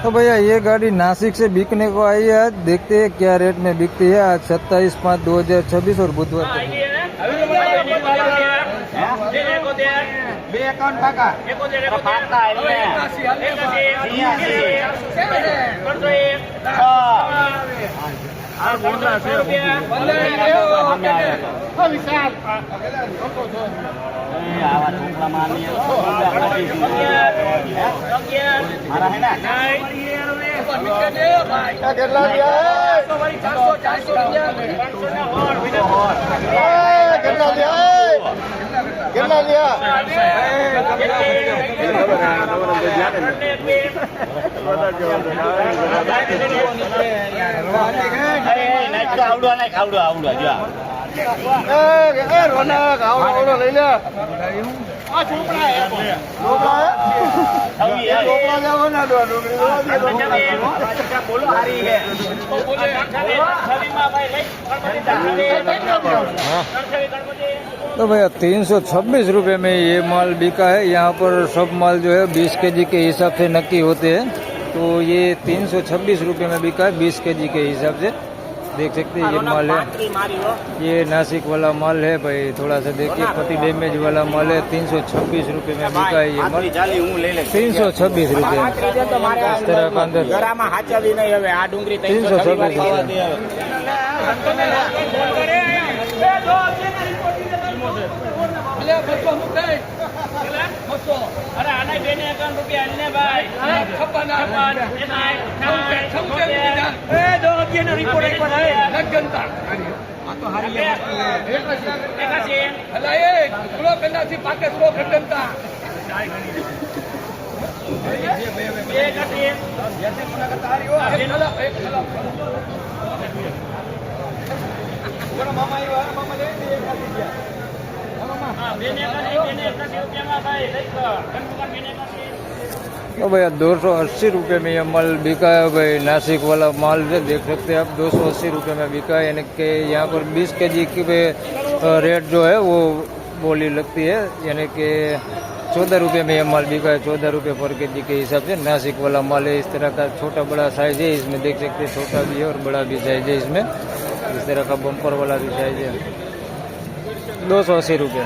तो भैया ये गाड़ी नासिक से बिकने को आई है। आज देखते हैं क्या रेट में बिकती है। आज 27/5/2026 और बुधवार को। तो भैया 326 रुपये में ये माल बिका है। यहाँ पर सब माल जो है 20 केजी के हिसाब से नक्की होते हैं। तो ये 326 रुपये में बिका है 20 केजी के हिसाब से। देख सकते हैं ये माल है, ये नासिक वाला माल है भाई। थोड़ा सा देखिए, पति डैमेज वाला माल है। 326 रुपये में बिका है ये माल, 326 रुपये इस तरह का अंदर 326 रुपये। अरे आना बेने अकाउंट रुपया अन्य भाई दो रिपोर्ट एक बनाए जनता तो हारी तो भैया 280 रुपये में ये माल बिका है भाई। नासिक वाला माल से देख सकते हैं आप, 280 रुपये में बिका है। यानी कि यहाँ पर 20 केजी की रेट जो है वो बोली लगती है। यानी कि 14 रुपये में ये माल बिका है, 14 रुपये पर केजी के हिसाब से नासिक वाला माल है। इस तरह का छोटा बड़ा साइज है इसमें, देख सकते हैं छोटा भी है और बड़ा भी साइज है इसमें। इस तरह का बम्पर वाला भी साइज है। 280 रुपये।